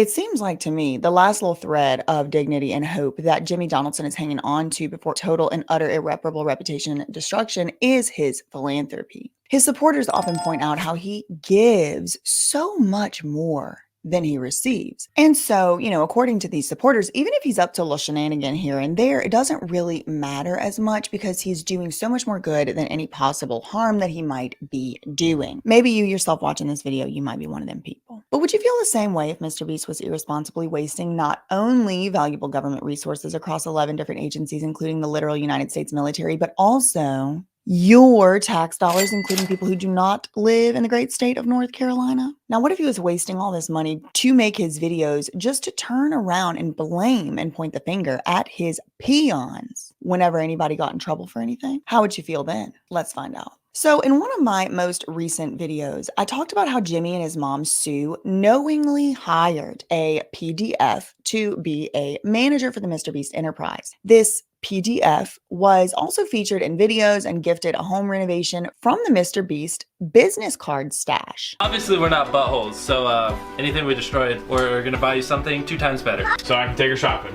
It seems like to me the last little thread of dignity and hope that Jimmy Donaldson is hanging on to before total and utter irreparable reputation destruction is his philanthropy. His supporters often point out how he gives so much more than he receives. And so, according to these supporters, even if he's up to a little shenanigan here and there, it doesn't really matter as much because he's doing so much more good than any possible harm that he might be doing. Maybe you yourself watching this video, you might be one of them people. But would you feel the same way if MrBeast was irresponsibly wasting not only valuable government resources across 11 different agencies, including the literal United States military, but also your tax dollars, including people who do not live in the great state of North Carolina? Now, what if he was wasting all this money to make his videos just to turn around and blame and point the finger at his peons whenever anybody got in trouble for anything? How would you feel then? Let's find out. So in one of my most recent videos, I talked about how Jimmy and his mom, Sue, knowingly hired a PDF to be a manager for the MrBeast enterprise. This PDF was also featured in videos and gifted a home renovation from the MrBeast business card stash. Obviously, we're not buttholes, so anything we destroyed, we're gonna buy you something 2 times better. So I can take her shopping.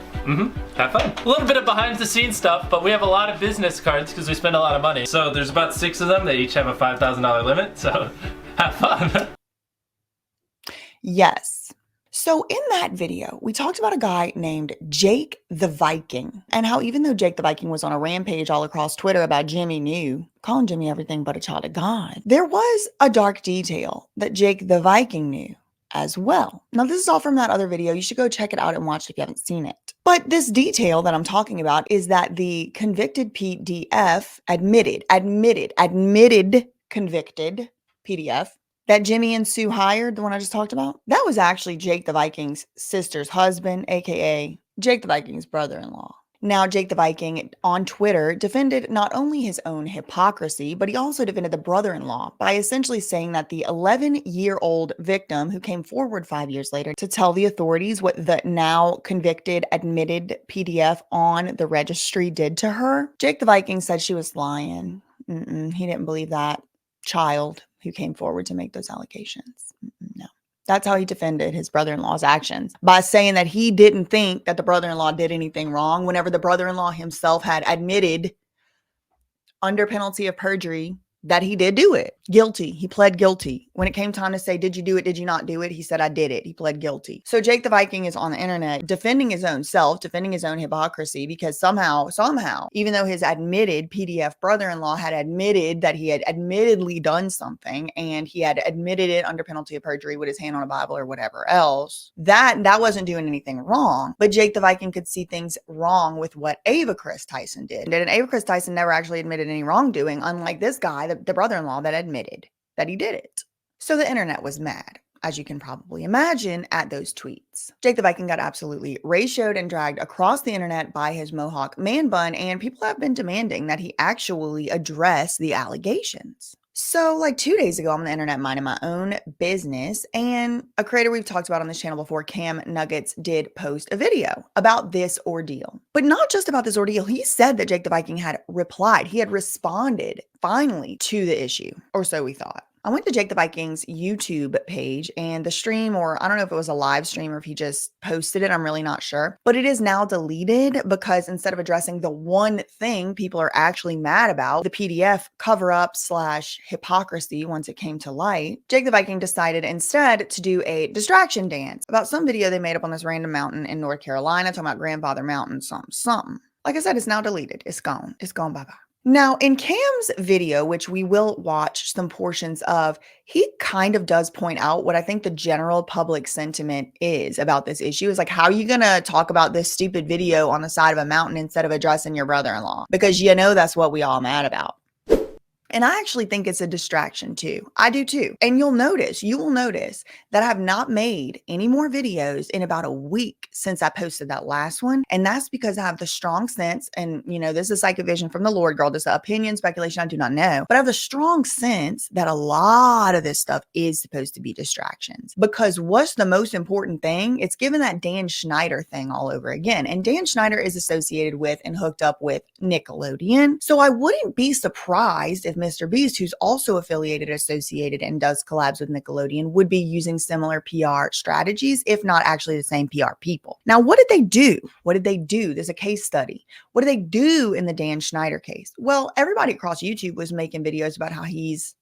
Have fun. A little bit of behind the scenes stuff, but we have a lot of business cards because we spend a lot of money. So there's about 6 of them. They each have a $5,000 limit, so have fun. Yes. So in that video, we talked about a guy named Jake the Viking and how even though Jake the Viking was on a rampage all across Twitter about Jimmy knew, calling Jimmy everything but a child of God, there was a dark detail that Jake the Viking knew as well. Now, this is all from that other video. You should go check it out and watch it if you haven't seen it. But this detail that I'm talking about is that the convicted PDF admitted convicted PDF that Jimmy and Sue hired, the one I just talked about, that was actually Jake the Viking's sister's husband, aka Jake the Viking's brother-in-law. Now, Jake the Viking on Twitter defended not only his own hypocrisy, but he also defended the brother-in-law by essentially saying that the 11-year-old victim who came forward 5 years later to tell the authorities what the now convicted admitted PDF on the registry did to her, Jake the Viking said she was lying. He didn't believe that child who came forward to make those allegations. No. That's how he defended his brother-in-law's actions, by saying that he didn't think that the brother-in-law did anything wrong whenever the brother-in-law himself had admitted under penalty of perjury that he did do it. Guilty. He pled guilty. When it came time to say, did you do it? Did you not do it? He said, I did it. He pled guilty. So Jake the Viking is on the internet defending his own self, defending his own hypocrisy, because somehow, even though his admitted PDF brother-in-law had admitted that he had admittedly done something and he had admitted it under penalty of perjury with his hand on a Bible or whatever else, that wasn't doing anything wrong. But Jake the Viking could see things wrong with what Ava Chris Tyson did. And Ava Chris Tyson never actually admitted any wrongdoing, unlike this guy, the brother-in-law, that admitted that he did it. So the internet was mad, as you can probably imagine, at those tweets. Jake the Viking got absolutely ratioed and dragged across the internet by his mohawk man bun, and people have been demanding that he actually address the allegations. So like 2 days ago, I'm on the internet minding my own business, and a creator we've talked about on this channel before, Cam Nuggets, did post a video about this ordeal. But not just about this ordeal. He said that Jake the Viking had replied. He had responded finally to the issue, or so we thought. I went to Jake the Viking's YouTube page, and the stream, or I don't know if it was a live stream or if he just posted it, I'm really not sure, but it is now deleted because instead of addressing the one thing people are actually mad about, the PDF cover-up / hypocrisy once it came to light, Jake the Viking decided instead to do a distraction dance about some video they made up on this random mountain in North Carolina, talking about Grandfather Mountain, something. Like I said, it's now deleted. It's gone. It's gone. Bye-bye. Now, in Cam's video, which we will watch some portions of, he kind of does point out what I think the general public sentiment is about this issue. Is like, how are you going to talk about this stupid video on the side of a mountain instead of addressing your brother-in-law? Because that's what we all mad about. And I actually think it's a distraction too. I do too. And you will notice that I have not made any more videos in about a week since I posted that last one. And that's because I have the strong sense, and this is like a vision from the Lord, girl. This is opinion, speculation, I do not know. But I have the strong sense that a lot of this stuff is supposed to be distractions. Because what's the most important thing? It's given that Dan Schneider thing all over again. And Dan Schneider is associated with and hooked up with Nickelodeon. So I wouldn't be surprised if if MrBeast, who's also affiliated, associated, and does collabs with Nickelodeon, would be using similar PR strategies, if not actually the same PR people. Now, what did they do? What did they do? There's a case study. What did they do in the Dan Schneider case? Well, everybody across YouTube was making videos about how he's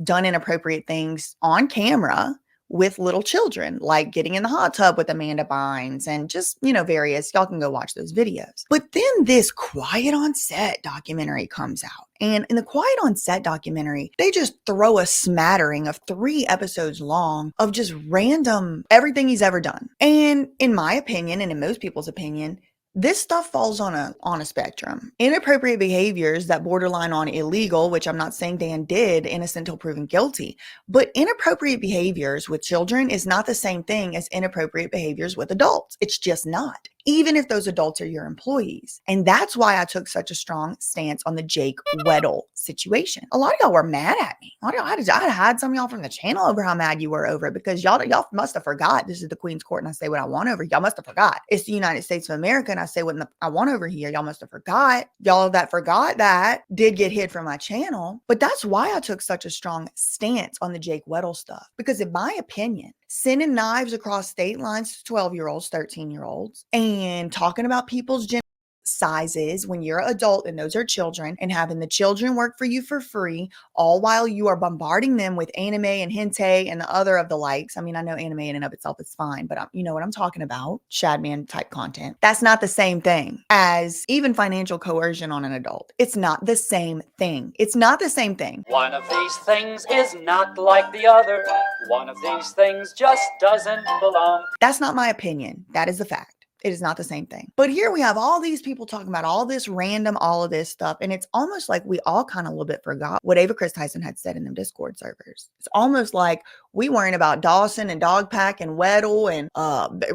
done inappropriate things on camera with little children, like getting in the hot tub with Amanda Bynes and just, various, y'all can go watch those videos. But then this Quiet on Set documentary comes out. And in the Quiet on Set documentary, they just throw a smattering of 3 episodes long of just random everything he's ever done. And in my opinion, and in most people's opinion, this stuff falls on a spectrum. Inappropriate behaviors that borderline on illegal, which I'm not saying Dan did, innocent till proven guilty, but inappropriate behaviors with children is not the same thing as inappropriate behaviors with adults. It's just not, even if those adults are your employees. And that's why I took such a strong stance on the Jake Weddle situation. A lot of y'all were mad at me. I had some of y'all from the channel over how mad you were over it, because y'all must have forgot this is the Queen's Court and I say what I want over. Y'all must have forgot. It's the United States of America and I say what I want over here. Y'all must have forgot. Y'all that forgot that did get hit from my channel. But that's why I took such a strong stance on the Jake Weddle stuff. Because in my opinion, sending knives across state lines to 12-year-olds, 13-year-olds, and talking about people's gym sizes when you're an adult and those are children, and having the children work for you for free, all while you are bombarding them with anime and hentai and the other of the likes. I mean, I know anime in and of itself is fine, but you know what I'm talking about. Shadman type content. That's not the same thing as even financial coercion on an adult. It's not the same thing. It's not the same thing. One of these things is not like the other. One of these things just doesn't belong. That's not my opinion. That is the fact. It is not the same thing. But here we have all these people talking about all this random, all of this stuff. And it's almost like we all kind of a little bit forgot what Ava Chris Tyson had said in them Discord servers. It's almost like we worrying about Dawson and Dogpack and Weddle and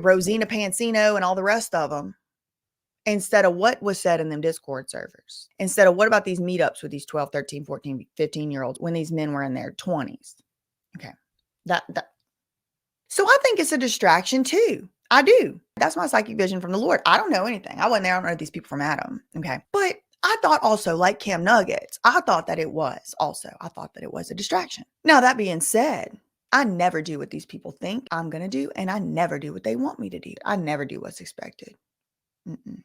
Rosina Pansino and all the rest of them, instead of what was said in them Discord servers. Instead of what about these meetups with these 12, 13, 14, 15-year-olds when these men were in their 20s. Okay. So I think it's a distraction too. I do. That's my psychic vision from the Lord. I don't know anything. I wasn't there. I don't know these people from Adam. Okay. But I thought also, like Cam Nuggets, I thought that it was a distraction. Now, that being said, I never do what these people think I'm going to do, and I never do what they want me to do. I never do what's expected.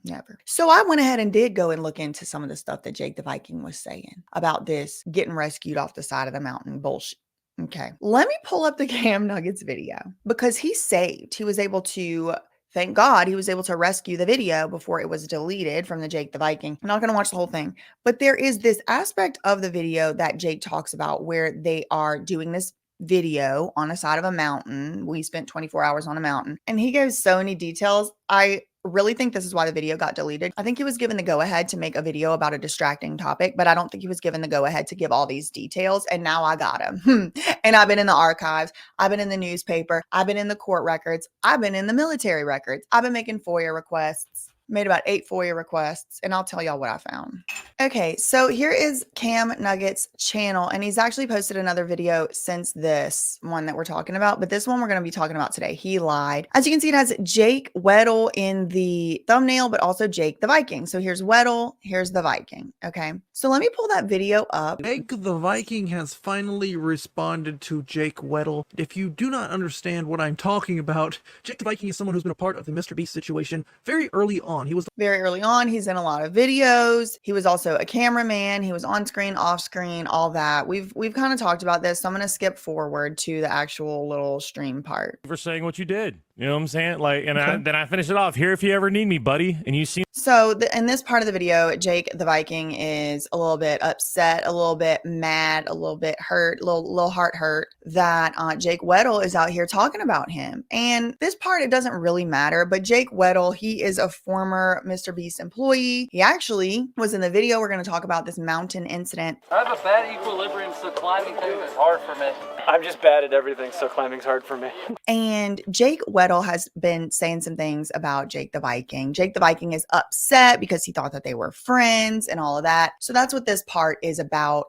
Never. So I went ahead and did go and look into some of the stuff that Jake the Viking was saying about this getting rescued off the side of the mountain bullshit. Okay, let me pull up the Cam Nuggets video, because he's saved. He was able to, thank God, he was able to rescue the video before it was deleted from the Jake the Viking. I'm not going to watch the whole thing, but there is this aspect of the video that Jake talks about where they are doing this video on the side of a mountain. We spent 24 hours on a mountain, and he gives so many details. I really think this is why the video got deleted. I think he was given the go-ahead to make a video about a distracting topic, but I don't think he was given the go-ahead to give all these details. And now I got him. And I've been in the archives. I've been in the newspaper. I've been in the court records. I've been in the military records. I've been making FOIA requests. Made about 8 FOIA requests, and I'll tell y'all what I found. Okay, so here is Cam Nuggets' channel, and he's actually posted another video since this one that we're talking about, but this one we're going to be talking about today. He lied. As you can see, it has Jake Weddle in the thumbnail, but also Jake the Viking. So here's Weddle, here's the Viking. Okay, so let me pull that video up. Jake the Viking has finally responded to Jake Weddle. If you do not understand what I'm talking about, Jake the Viking is someone who's been a part of the MrBeast situation very early on. He was very early on. He's in a lot of videos. He was also a cameraman. He was on screen, off screen, all that. We've kind of talked about this. So I'm going to skip forward to the actual little stream part. For saying what you did. You know what I'm saying? Like, and then I finish it off. Here if you ever need me, buddy. And you see. So in this part of the video, Jake the Viking is a little bit upset, a little bit mad, a little bit hurt, a little heart hurt that Jake Weddle is out here talking about him. And this part, it doesn't really matter, but Jake Weddle, he is a former MrBeast employee. He actually was in the video. We're going to talk about this mountain incident. I have a bad equilibrium, so climbing things is hard for me. I'm just bad at everything, so climbing's hard for me. And Jake Weddle has been saying some things about Jake the Viking. Jake the Viking is upset because he thought that they were friends and all of that. So that's what this part is about.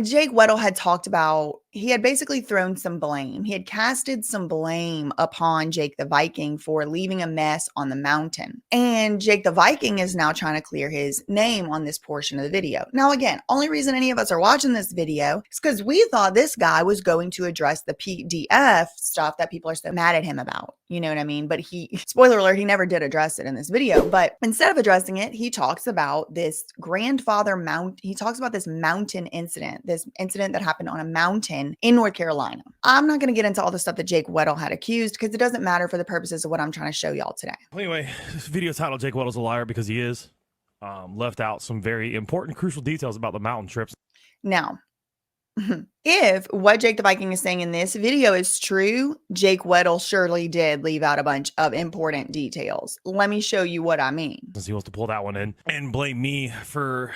Jake Weddle had talked about he had basically thrown some blame. He had casted some blame upon Jake the Viking for leaving a mess on the mountain. And Jake the Viking is now trying to clear his name on this portion of the video. Now, again, only reason any of us are watching this video is because we thought this guy was going to address the PDF stuff that people are so mad at him about. You know what I mean? But spoiler alert, he never did address it in this video. But instead of addressing it, he talks about this he talks about this mountain incident, this incident that happened on a mountain in North Carolina. I'm not going to get into all the stuff that Jake Weddle had accused because it doesn't matter for the purposes of what I'm trying to show y'all today. Anyway, this video titled Jake Weddle's a liar because he is. Left out some very important, crucial details about the mountain trips. Now, if what Jake the Viking is saying in this video is true, Jake Weddle surely did leave out a bunch of important details. Let me show you what I mean. Since he wants to pull that one in and blame me for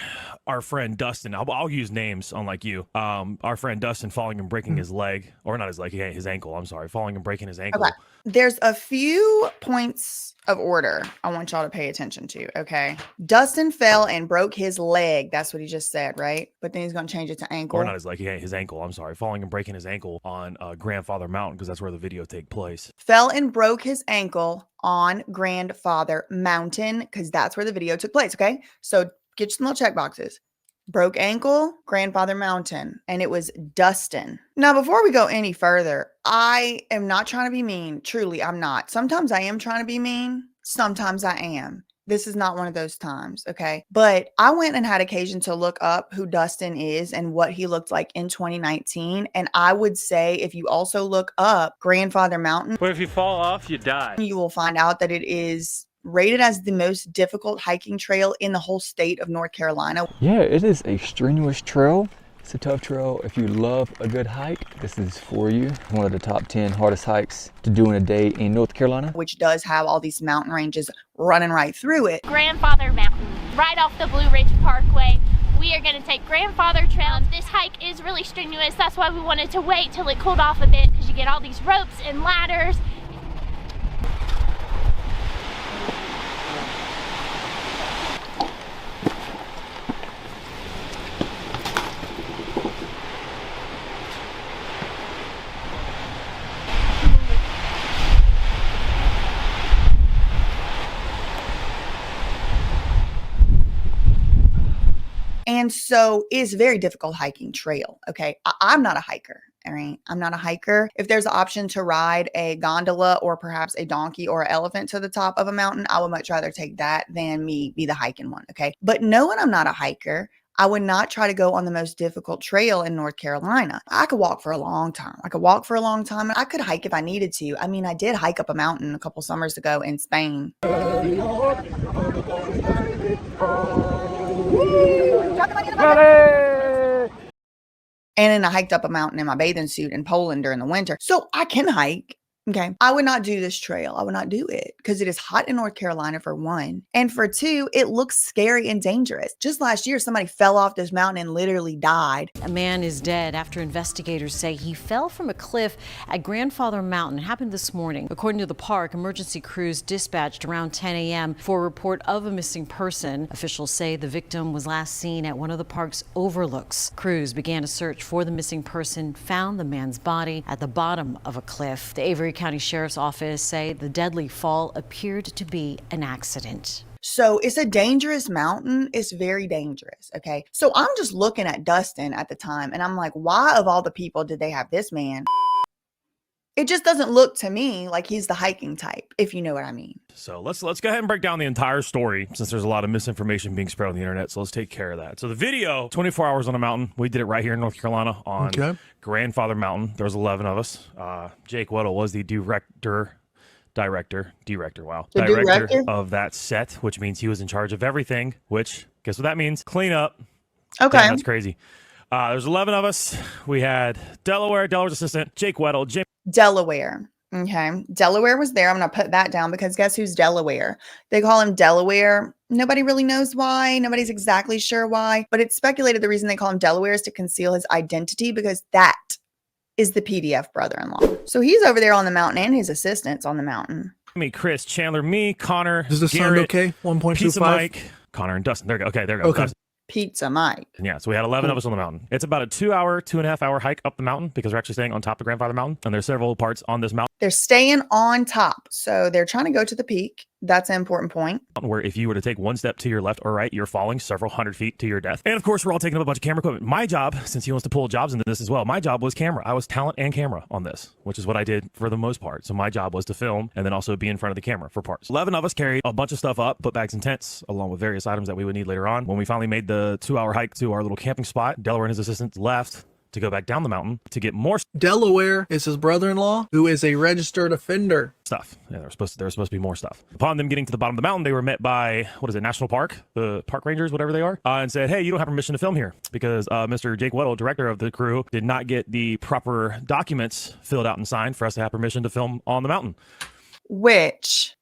our friend Dustin. I'll use names, unlike you. Our friend Dustin falling and breaking his leg, or not his leg, his ankle. I'm sorry, falling and breaking his ankle. Okay. There's a few points of order I want y'all to pay attention to, okay? Dustin fell and broke his leg. That's what he just said, right? But then he's going to change it to ankle. Or not his leg, his ankle. I'm sorry, falling and breaking his ankle on Grandfather Mountain because that's where the video take place. Fell and broke his ankle on Grandfather Mountain because that's where the video took place, okay? So get some little check boxes. Broke ankle, Grandfather Mountain, and it was Dustin. Now, before we go any further, I am not trying to be mean. Truly, I'm not. Sometimes I am trying to be mean. Sometimes I am. This is not one of those times, okay? But I went and had occasion to look up who Dustin is and what he looked like in 2019. And I would say if you also look up Grandfather Mountain, Where if you fall off, you die. you will find out that it is rated as the most difficult hiking trail in the whole state of North Carolina. Yeah, it is a strenuous trail. It's a tough trail. If you love a good hike, this is for you. One of the top 10 hardest hikes to do in a day in North Carolina. Which does have all these mountain ranges running right through it. Grandfather Mountain, right off the Blue Ridge Parkway. We are going to take Grandfather Trail. This hike is really strenuous. That's why we wanted to wait till it cooled off a bit because you get all these ropes and ladders. And so it's a very difficult hiking trail. Okay. I'm not a hiker. All right. I'm not a hiker. If there's an option to ride a gondola or perhaps a donkey or an elephant to the top of a mountain, I would much rather take that than me be the hiking one. Okay. But knowing I'm not a hiker, I would not try to go on the most difficult trail in North Carolina. I could walk for a long time. I could hike if I needed to. I mean, I did hike up a mountain a couple summers ago in Spain. And then I hiked up a mountain in my bathing suit in Poland during the winter. So I can hike. Okay. I would not do this trail. I would not do it because it is hot in North Carolina for one. And for two, it looks scary and dangerous. Just last year, somebody fell off this mountain and literally died. A man is dead after investigators say he fell from a cliff at Grandfather Mountain. It happened this morning. According to the park, emergency crews dispatched around 10 a.m. for a report of a missing person. Officials say the victim was last seen at one of the park's overlooks. Crews began a search for the missing person, found the man's body at the bottom of a cliff. The Avery County Sheriff's Office say the deadly fall appeared to be an accident. So it's a dangerous mountain. It's very dangerous. Okay. So I'm just looking at Dustin at the time and I'm like, why of all the people did they have this man? It just doesn't look to me like he's the hiking type, if you know what I mean. So let's go ahead and break down the entire story since there's a lot of misinformation being spread on the internet. So let's take care of that. So the video, 24 hours on a mountain. We did it right here in North Carolina on Grandfather Mountain. There was 11 of us. Jake Weddle was the director of that set, which means he was in charge of everything, which guess what that means? Clean up. Okay. Damn, that's crazy. There's 11 of us. We had Delaware's assistant, Jake Weddle, Jim. Delaware. Okay. Delaware was there. I'm going to put that down because guess who's Delaware? They call him Delaware. Nobody really knows why. Nobody's exactly sure why, but it's speculated the reason they call him Delaware is to conceal his identity because that is the PDF brother-in-law. So he's over there on the mountain and his assistant's on the mountain. Me, Chris, Chandler, me, Connor, Does this sound Garrett, okay? 1.25? Pizza Mike, Connor, and Dustin. There we go. Okay, there we go. Okay. Pizza Mike. Yeah, so we had 11 of us on the mountain. It's about a 2.5 hour hike up the mountain because we're actually staying on top of Grandfather Mountain, and there's several parts on this mountain. They're staying on top. So they're trying to go to the peak. That's an important point. Where if you were to take one step to your left or right, you're falling several hundred feet to your death. And of course, we're all taking up a bunch of camera equipment. My job, since he wants to pull jobs into this as well, my job was camera. I was talent and camera on this, which is what I did for the most part. So my job was to film and then also be in front of the camera for parts. 11 of us carried a bunch of stuff up, put bags and tents, along with various items that we would need later on. When we finally made the 2-hour hike to our little camping spot, Delaware and his assistants left to go back down the mountain to get more Delaware is his brother-in-law, who is a registered offender. stuff. Yeah, there was supposed to be more stuff. Upon them getting to the bottom of the mountain, they were met by, what is it, National Park? The park rangers, whatever they are, and said, hey, you don't have permission to film here because Mr. Jake Weddle, director of the crew, did not get the proper documents filled out and signed for us to have permission to film on the mountain. Which,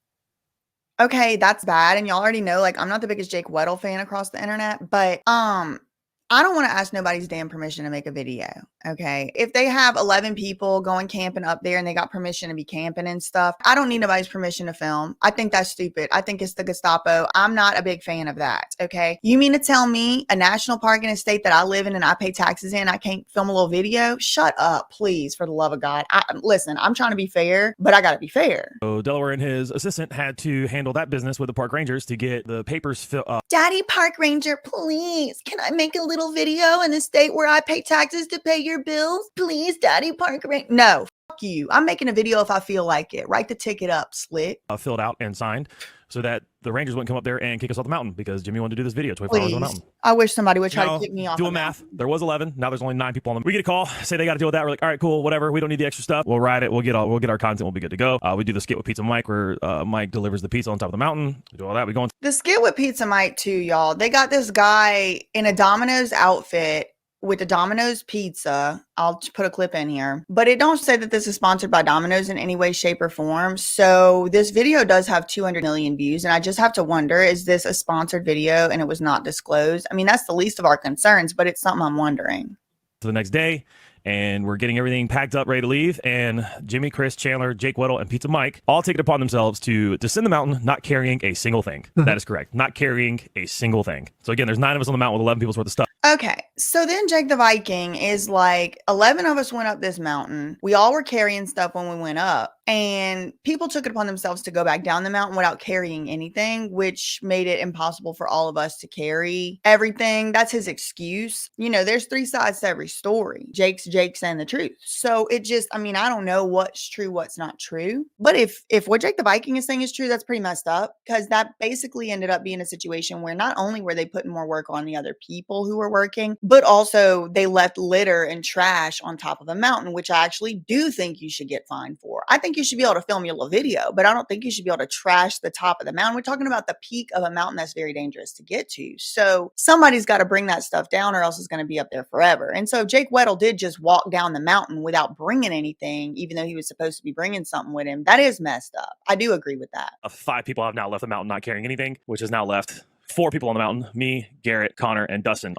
okay, that's bad. And y'all already know, like, I'm not the biggest Jake Weddle fan across the internet, but I don't want to ask nobody's damn permission to make a video, okay? If they have 11 people going camping up there and they got permission to be camping and stuff, I don't need nobody's permission to film. I think that's stupid. I think it's the Gestapo. I'm not a big fan of that, okay? You mean to tell me a national park in a state that I live in and I pay taxes in, I can't film a little video? Shut up, please, for the love of God. Listen, I'm trying to be fair, but I got to be fair. So Delaware and his assistant had to handle that business with the park rangers to get the papers filled up. Daddy Park Ranger, please, can I make a little video in the state where I pay taxes to pay your bills? Please, Daddy Park Ranger. No, fuck you. I'm making a video if I feel like it. Write the ticket up, slit. Filled out and signed so that the rangers wouldn't come up there and kick us off the mountain because Jimmy wanted to do this video 24 hours on the mountain. I wish somebody would try to kick me off. Do a math. There was 11. Now there's only 9 people on them. We get a call, say they got to deal with that. We're like, all right, cool, whatever. We don't need the extra stuff. We'll ride it. We'll get our content. We'll be good to go. We do the skit with Pizza Mike where Mike delivers the pizza on top of the mountain. We do all that. We go on. The skit with Pizza Mike too, y'all. They got this guy in a Domino's outfit with the Domino's pizza. I'll put a clip in here, but it don't say that this is sponsored by Domino's in any way, shape, or form. So this video does have 200 million views, and I just have to wonder, is this a sponsored video and it was not disclosed? I mean, that's the least of our concerns, but it's something I'm wondering. So the next day, and we're getting everything packed up, ready to leave, and Jimmy, Chris, Chandler, Jake Weddle, and Pizza Mike all take it upon themselves to descend the mountain, not carrying a single thing. That is correct. Not carrying a single thing. So again, there's 9 of us on the mountain with 11 people's worth of stuff. Okay, so then Jake the Viking is like, 11 of us went up this mountain. We all were carrying stuff when we went up, and people took it upon themselves to go back down the mountain without carrying anything, which made it impossible for all of us to carry everything. That's his excuse. You know, there's 3 sides to every story. Jake's saying the truth. So it just, I mean, I don't know what's true, what's not true. But if what Jake the Viking is saying is true, that's pretty messed up, because that basically ended up being a situation where not only were they putting more work on the other people who were working, but also they left litter and trash on top of a mountain, which I actually do think you should get fined for. I think you should be able to film your little video, but I don't think you should be able to trash the top of the mountain. We're talking about the peak of a mountain that's very dangerous to get to. So somebody's got to bring that stuff down, or else it's going to be up there forever. And so Jake Weddle did just walk down the mountain without bringing anything, even though he was supposed to be bringing something with him. That is messed up. I do agree with that. 5 people have now left the mountain not carrying anything, which has now left 4 people on the mountain: me, Garrett, Connor, and Dustin.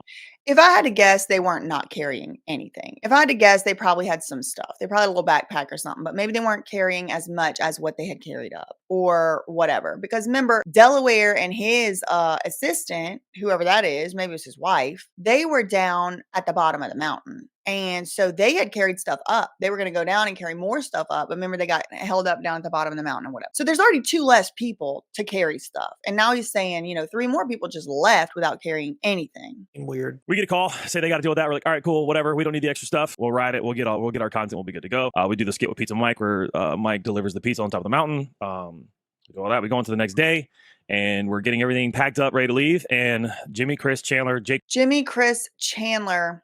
If I had to guess, they weren't not carrying anything. If I had to guess, they probably had some stuff. They probably had a little backpack or something, but maybe they weren't carrying as much as what they had carried up or whatever. Because remember, Delaware and his assistant, whoever that is, maybe it was his wife, they were down at the bottom of the mountain. And so they had carried stuff up. They were going to go down and carry more stuff up. But remember, they got held up down at the bottom of the mountain or whatever. So there's already 2 less people to carry stuff. And now he's saying, you know, 3 more people just left without carrying anything. Weird. We get a call, say they got to deal with that. We're like, all right, cool, whatever. We don't need the extra stuff. We'll ride it. We'll get our content. We'll be good to go. We do the skit with Pizza Mike where Mike delivers the pizza on top of the mountain. We do all that. We go on to the next day, and we're getting everything packed up, ready to leave. And Jimmy, Chris, Chandler, Jake. Jimmy, Chris, Chandler.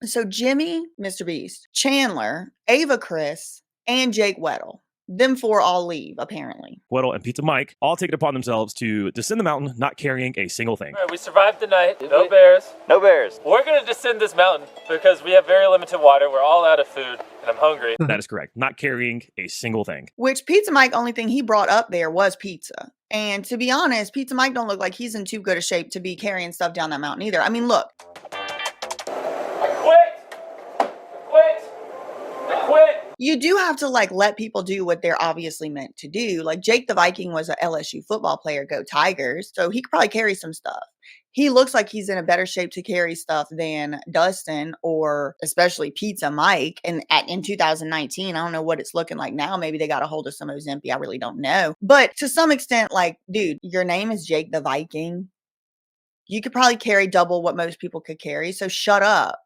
So Jimmy, MrBeast, Chandler, Ava, Chris, and Jake Weddle. Them 4 all leave, apparently. Weddle and Pizza Mike all take it upon themselves to descend the mountain, not carrying a single thing. All right, we survived the night. No bears. No bears. We're going to descend this mountain because we have very limited water. We're all out of food, and I'm hungry. That is correct. Not carrying a single thing. Which Pizza Mike, only thing he brought up there was pizza. And to be honest, Pizza Mike don't look like he's in too good a shape to be carrying stuff down that mountain either. I mean, look. You do have to like let people do what they're obviously meant to do. Like Jake the Viking was a LSU football player, go Tigers. So he could probably carry some stuff. He looks like he's in a better shape to carry stuff than Dustin or especially Pizza Mike. And in 2019, I don't know what it's looking like now. Maybe they got a hold of some of Ozempic. I really don't know. But to some extent, like, dude, your name is Jake the Viking. You could probably carry double what most people could carry. So shut up.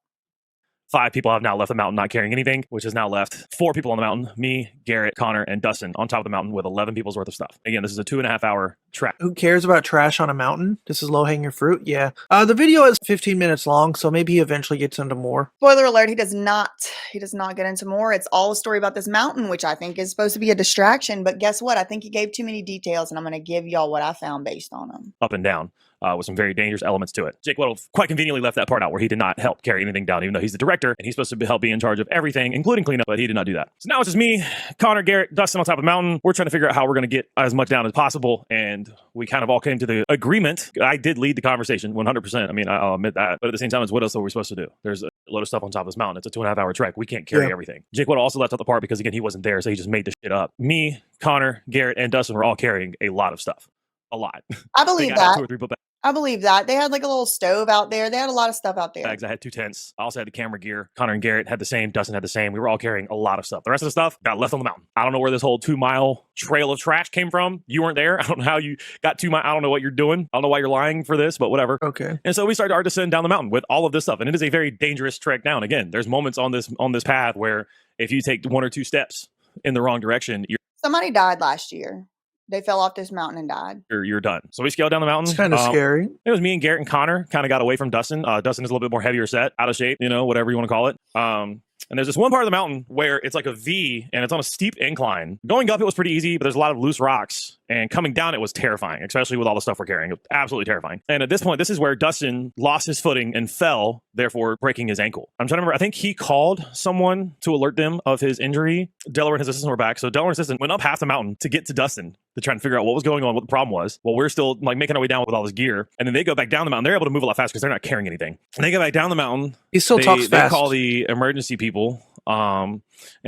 5 people have now left the mountain not carrying anything, which has now left 4 people on the mountain, me, Garrett, Connor, and Dustin on top of the mountain with 11 people's worth of stuff. Again, this is a 2.5-hour trek. Who cares about trash on a mountain? This is low-hanging fruit. Yeah. The video is 15 minutes long, so maybe he eventually gets into more. Spoiler alert, he does not get into more. It's all a story about this mountain, which I think is supposed to be a distraction. But guess what? I think he gave too many details, and I'm going to give y'all what I found based on them. Up and down. With some very dangerous elements to it. Jake Weddle quite conveniently left that part out where he did not help carry anything down, even though he's the director and he's supposed to help be in charge of everything, including cleanup, but he did not do that. So now it's just me, Connor, Garrett, Dustin on top of the mountain. We're trying to figure out how we're going to get as much down as possible, and we kind of all came to the agreement. I did lead the conversation 100%. I mean, I'll admit that, but at the same time, it's what else are we supposed to do? There's a load of stuff on top of this mountain. It's a 2.5-hour trek. We can't carry everything. Jake Weddle also left out the part because, again, he wasn't there, so he just made this shit up. Me, Connor, Garrett, and Dustin were all carrying a lot of stuff. A lot. I believe that. 2 or 3 book bags. I believe that. They had like a little stove out there. They had a lot of stuff out there. I had 2 tents. I also had the camera gear. Connor and Garrett had the same. Dustin had the same. We were all carrying a lot of stuff. The rest of the stuff got left on the mountain. I don't know where this whole 2-mile trail of trash came from. You weren't there. I don't know how you got 2 miles. I don't know what you're doing. I don't know why you're lying for this, but whatever. Okay. And so we started our descent down the mountain with all of this stuff. And it is a very dangerous trek down. Again, there's moments on this path where if you take 1 or 2 steps in the wrong direction, Somebody died last year. They fell off this mountain and died. You're done. So we scaled down the mountain. It's kind of scary. It was me and Garrett and Connor kind of got away from Dustin. Dustin is a little bit more heavier set, out of shape, whatever you want to call it. And there's this one part of the mountain where it's like a V and it's on a steep incline. Going up, it was pretty easy, but there's a lot of loose rocks. And coming down, it was terrifying, especially with all the stuff we're carrying. It was absolutely terrifying. And at this point, this is where Dustin lost his footing and fell, therefore breaking his ankle. I'm trying to remember. I think he called someone to alert them of his injury. Delaware and his assistant were back. So Delaware and his assistant went up half the mountain to get to Dustin to try and figure out what was going on, what the problem was. Well, we're still like making our way down with all this gear. And then they go back down the mountain. They're able to move a lot faster because they're not carrying anything. And they go back down the mountain. He still talks fast. They call the emergency people. And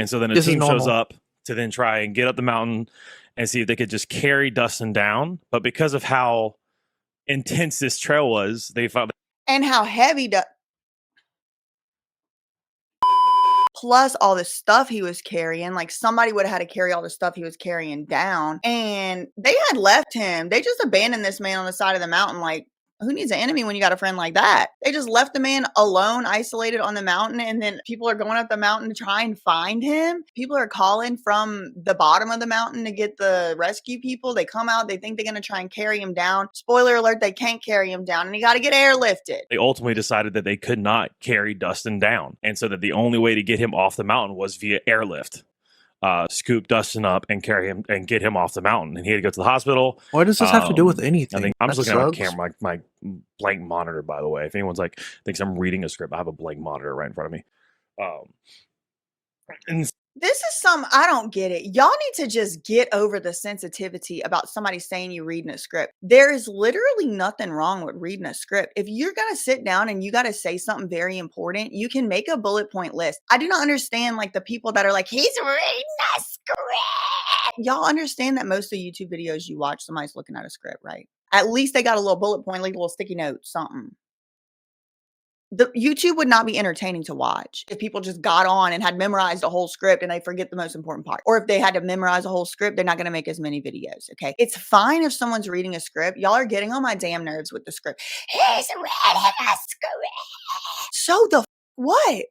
so then a team shows up to then try and get up the mountain and see if they could just carry Dustin down. But because of how intense this trail was, they found and how heavy plus all the stuff he was carrying, like somebody would have had to carry all the stuff he was carrying down, and they had left him. They just abandoned this man on the side of the mountain. Like, who needs an enemy when you got a friend like that? They just left the man alone, isolated on the mountain, and then people are going up the mountain to try and find him. People are calling from the bottom of the mountain to get the rescue people. They come out, they think they're going to try and carry him down. Spoiler alert, they can't carry him down, and he got to get airlifted. They ultimately decided that they could not carry Dustin down, and so that the only way to get him off the mountain was via airlift. Scoop Dustin up and carry him and get him off the mountain, and he had to go to the hospital. What does this have to do with anything? I think I'm just looking at my camera, my blank monitor. By the way, if anyone's like thinks I'm reading a script, I have a blank monitor right in front of me. And this is I don't get it. Y'all need to just get over the sensitivity about somebody saying you reading a script. There is literally nothing wrong with reading a script. If you're going to sit down and you got to say something very important, you can make a bullet point list. I do not understand like the people that are like, he's reading a script. Y'all understand that most of the YouTube videos you watch, somebody's looking at a script, right? At least they got a little bullet point, like a little sticky note, something. The YouTube would not be entertaining to watch if people just got on and had memorized a whole script and they forget the most important part. Or if they had to memorize a whole script, they're not going to make as many videos. Okay. It's fine if someone's reading a script. Y'all are getting on my damn nerves with the script. He's reading a script. So what?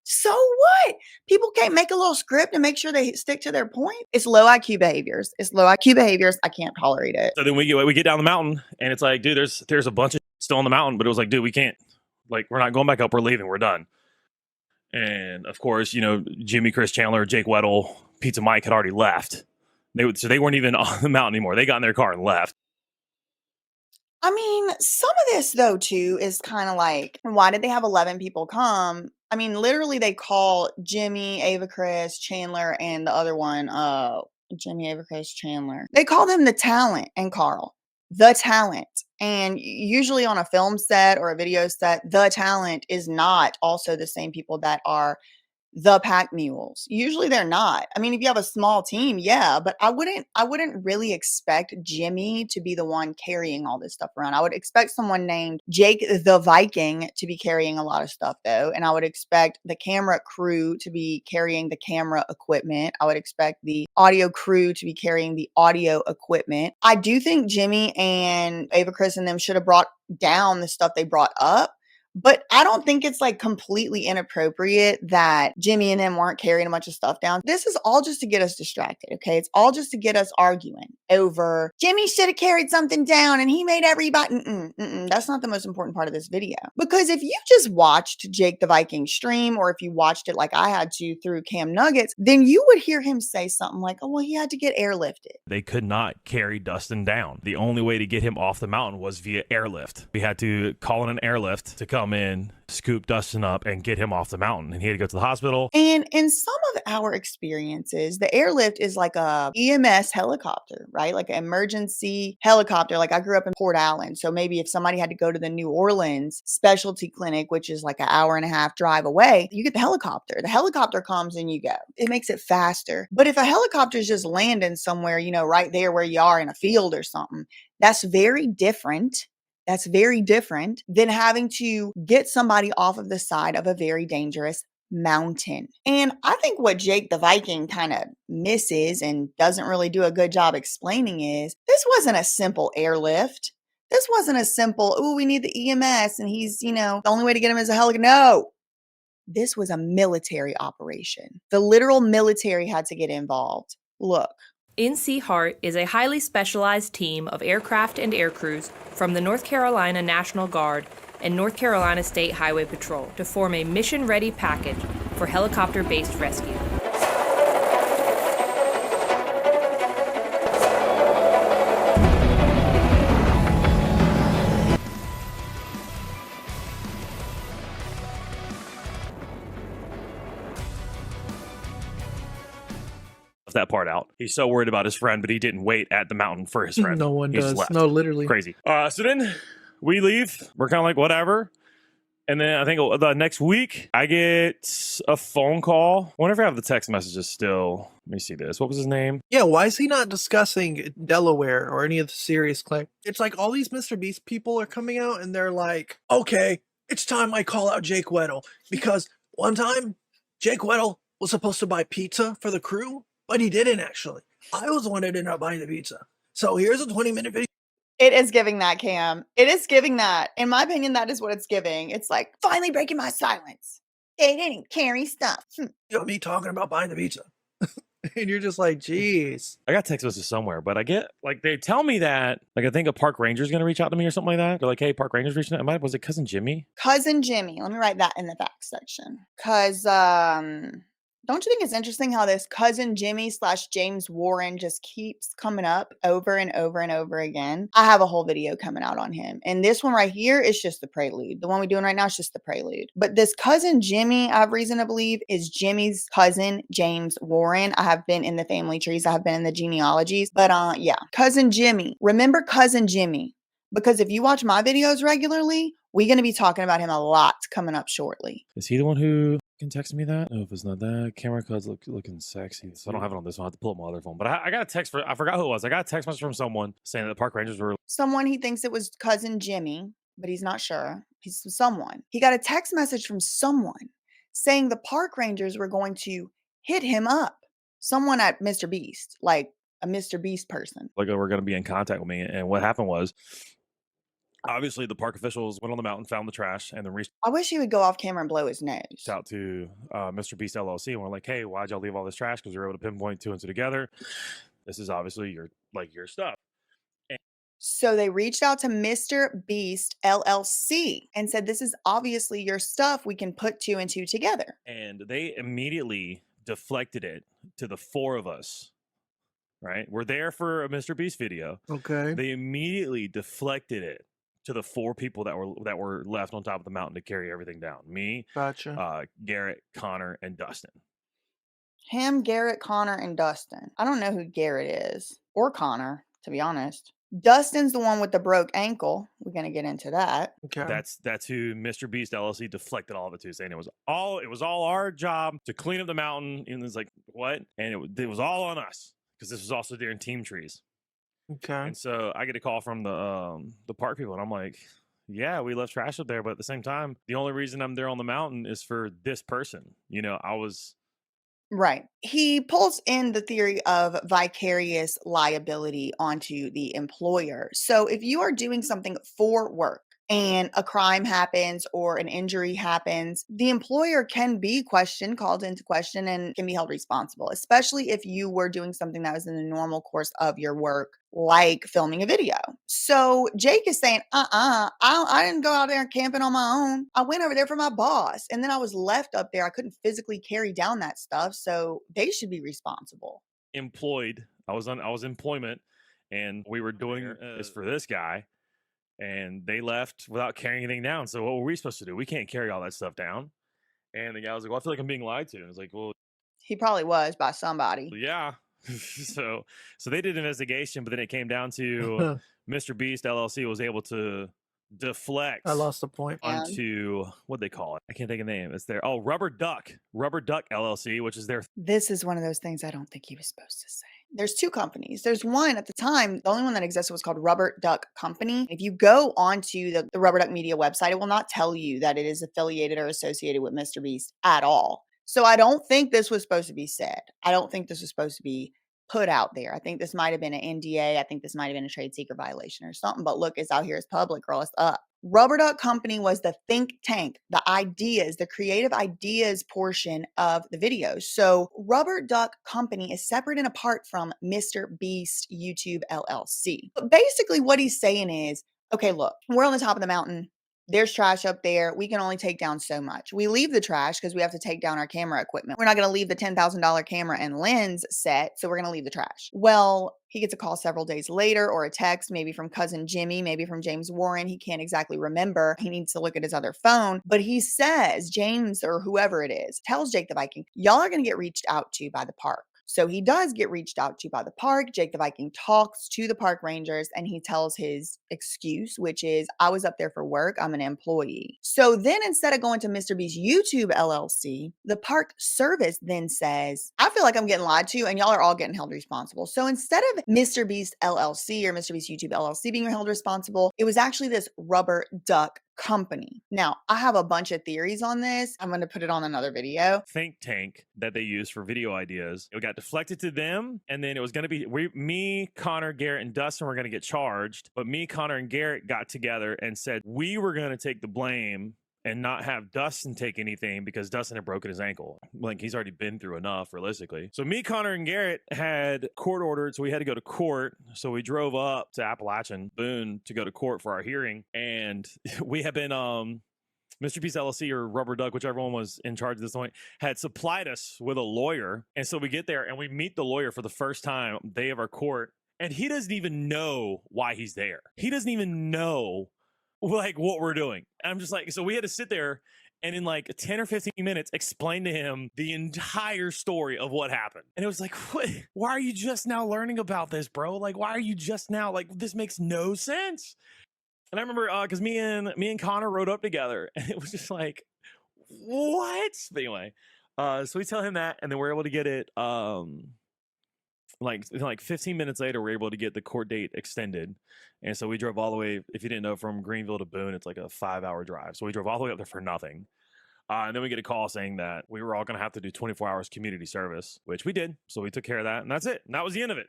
So what? People can't make a little script and make sure they stick to their point. It's low IQ behaviors. I can't tolerate it. So then we get down the mountain and it's like, dude, there's a bunch of still on the mountain, but it was like, dude, we can't. Like, we're not going back up. We're leaving. We're done. And, of course, Jimmy, Chris Chandler, Jake Weddle, Pizza Mike had already left. So they weren't even on the mountain anymore. They got in their car and left. I mean, some of this, though, too, is kind of like, why did they have 11 people come? I mean, literally, they call Jimmy, Ava, Chris, Chandler, and the other one, Jimmy, Ava, Chris, Chandler. They call them the talent and Carl. The talent. And usually on a film set or a video set, the talent is not also the same people that are the pack mules. Usually they're not. I mean, if you have a small team, yeah, but I wouldn't really expect Jimmy to be the one carrying all this stuff around. I would expect someone named Jake the Viking to be carrying a lot of stuff though, and I would expect the camera crew to be carrying the camera equipment. I would expect the audio crew to be carrying the audio equipment. I do think Jimmy and Ava Chris and them should have brought down the stuff they brought up. But I don't think it's like completely inappropriate that Jimmy and them weren't carrying a bunch of stuff down. This is all just to get us distracted, okay? It's all just to get us arguing over Jimmy should have carried something down and he made everybody. That's not the most important part of this video. Because if you just watched Jake the Viking stream, or if you watched it like I had to through Cam Nuggets, then you would hear him say something like, oh, well, he had to get airlifted. They could not carry Dustin down. The only way to get him off the mountain was via airlift. We had to call in an airlift to come in, scoop Dustin up, and get him off the mountain. And he had to go to the hospital. And in some of our experiences, the airlift is like a EMS helicopter, right? Like an emergency helicopter. Like I grew up in Port Allen. So maybe if somebody had to go to the New Orleans specialty clinic, which is like an hour and a half drive away, you get the helicopter. The helicopter comes and you go. It makes it faster. But if a helicopter is just landing somewhere, you know, right there where you are in a field or something, that's very different. That's very different than having to get somebody off of the side of a very dangerous mountain. And I think what Jake the Viking kind of misses and doesn't really do a good job explaining is this wasn't a simple airlift. This wasn't a simple, oh, we need the EMS and he's, you know, the only way to get him is a helicopter. No. This was a military operation. The literal military had to get involved. Look. NC Heart is a highly specialized team of aircraft and air crews from the North Carolina National Guard and North Carolina State Highway Patrol to form a mission-ready package for helicopter-based rescue. That part out. He's so worried about his friend, but he didn't wait at the mountain for his friend. No one He just does. left. No, literally. Crazy. So then we leave. We're kind of like, whatever. And then I think the next week, I get a phone call. I wonder if I have the text messages still. Let me see this. What was his name? Yeah, why is he not discussing Delaware or any of the serious claims? It's like all these MrBeast people are coming out and they're like, okay, it's time I call out Jake Weddle. Because one time, Jake Weddle was supposed to buy pizza for the crew, but he didn't actually. I was the one that ended up buying the pizza. So here's a 20-minute video. It is giving that, Cam. It is giving that. In my opinion, that is what it's giving. It's like, finally breaking my silence. They didn't carry stuff. You know, me talking about buying the pizza. And you're just like, geez. I got text messages somewhere, but I get, like, they tell me that, like, I think a park ranger's going to reach out to me or something like that. They're like, hey, park ranger's reaching out. Was it Cousin Jimmy? Cousin Jimmy. Let me write that in the facts section. Because, don't you think it's interesting how this Cousin Jimmy / James Warren just keeps coming up over and over and over again? I have a whole video coming out on him. And this one right here is just the prelude. The one we're doing right now is just the prelude. But this Cousin Jimmy, I have reason to believe, is Jimmy's cousin, James Warren. I have been in the family trees. I have been in the genealogies. But yeah, Cousin Jimmy. Remember Cousin Jimmy. Because if you watch my videos regularly, we're going to be talking about him a lot coming up shortly. Is he the one who can text me that? No, if it's not that, camera cuts looking sexy. So I don't have it on this one. I have to pull up my other phone. But I got a text I forgot who it was. I got a text message from someone saying that the park rangers were. Someone he thinks it was Cousin Jimmy, but he's not sure. He's someone. He got a text message from someone saying the park rangers were going to hit him up. Someone at MrBeast, like a MrBeast person. Like, we're going to be in contact with me. And what happened was, obviously, the park officials went on the mountain, found the trash, and then reached I wish he would go off camera and blow his nose. out to MrBeast LLC. And we're like, hey, why'd y'all leave all this trash? Because we were able to pinpoint 2 and 2 together. This is obviously your stuff. So they reached out to MrBeast LLC and said, this is obviously your stuff. We can put 2 and 2 together. And they immediately deflected it to the 4 of us. Right? We're there for a MrBeast video. Okay. They immediately deflected it to the 4 people that were left on top of the mountain to carry everything down. Me, Gotcha. Garrett, Connor, and Dustin. Him, Garrett, Connor, and Dustin. I don't know who Garrett is or Connor, to be honest. Dustin's the one with the broke ankle. We're gonna get into that. Okay. That's who MrBeast LLC deflected all of it to, saying it was all our job to clean up the mountain. And it's like, what? And it was all on us because this was also during Team Trees. Okay. And so I get a call from the park people, and I'm like, yeah, we left trash up there, but at the same time, the only reason I'm there on the mountain is for this person. I was Right. He pulls in the theory of vicarious liability onto the employer. So if you are doing something for work and a crime happens or an injury happens, the employer can be called into question, and can be held responsible, especially if you were doing something that was in the normal course of your work, like filming a video. So Jake is saying, I didn't go out there camping on my own. I went over there for my boss, and then I was left up there. I couldn't physically carry down that stuff, so they should be responsible. employed. I was employment, and we were doing this for this guy, and they left without carrying anything down. So what were we supposed to do? We can't carry all that stuff down. And the guy was like, well, I feel like I'm being lied to. And I was like, well, He probably was by somebody. yeah. so they did an investigation, but then it came down to MrBeast LLC was able to deflect. I lost the point. Onto what they call it. I can't think of the name. It's their Rubber Duck LLC, which is their. This is one of those things I don't think he was supposed to say. There's two companies. There's one at the time, the only one that existed was called Rubber Duck Company. If you go onto the Rubber Duck Media website, it will not tell you that it is affiliated or associated with MrBeast at all. So I don't think this was supposed to be said. I don't think this was supposed to be put out there. I think this might have been an NDA. I think this might have been a trade secret violation or something. But look, it's out here. It's public, girl. It's up. Rubber Duck Company was the think tank, the ideas, the creative ideas portion of the videos. So Rubber Duck Company is separate and apart from MrBeast YouTube LLC. But basically what he's saying is, okay, look, we're on the top of the mountain. There's trash up there. We can only take down so much. We leave the trash because we have to take down our camera equipment. We're not going to leave the $10,000 camera and lens set, so we're going to leave the trash. Well, he gets a call several days later, or a text, maybe from cousin Jimmy, maybe from James Warren. He can't exactly remember. He needs to look at his other phone. But he says, James or whoever it is, tells Jake the Viking, y'all are going to get reached out to by the park. So he does get reached out to by the park. Jake the Viking talks to the park rangers, and he tells his excuse, which is, I was up there for work. I'm an employee. So then instead of going to MrBeast YouTube LLC, the park service then says, I feel like I'm getting lied to, and y'all are all getting held responsible. So instead of MrBeast LLC or MrBeast YouTube LLC being held responsible, it was actually this Rubber Duck Company. Now, I have a bunch of theories on this. I'm going to put it on another video. Think tank that they use for video ideas. It got deflected to them, and then it was going to be me, Connor, Garrett, and Dustin were going to get charged. But me, Connor, and Garrett got together and said we were going to take the blame and not have Dustin take anything because Dustin had broken his ankle. Like, he's already been through enough, realistically. So me, Connor, and Garrett had court ordered, so we had to go to court. So we drove up to Appalachian, Boone, to go to court for our hearing. And we have been, MrBeast LLC or Rubber Duck, whichever one was in charge at this point, had supplied us with a lawyer. And so we get there and we meet the lawyer for the first time, day of our court. And he doesn't even know why he's there. He doesn't even know like what we're doing. And I'm just like, so we had to sit there and in like 10 or 15 minutes explain to him the entire story of what happened. And it was like, what? Why are you just now learning about this, bro? Like, why are you just now, like, this makes no sense. And I remember because me and Connor rode up together, and it was just like, what? But anyway, so we tell him that, and then we're able to get it like 15 minutes later, we're able to get the court date extended. And so we drove all the way, if you didn't know, from Greenville to Boone, it's like a 5-hour drive. So we drove all the way up there for nothing. And then we get a call saying that we were all going to have to do 24 hours community service, which we did. So we took care of that, and that's it. And that was the end of it.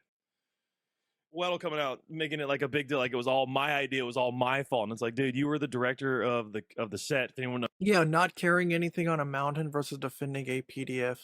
Weddle coming out, making it like a big deal, like it was all my idea, it was all my fault. And it's like, dude, you were the director of the set. If anyone knows. Yeah, not carrying anything on a mountain versus defending a PDF.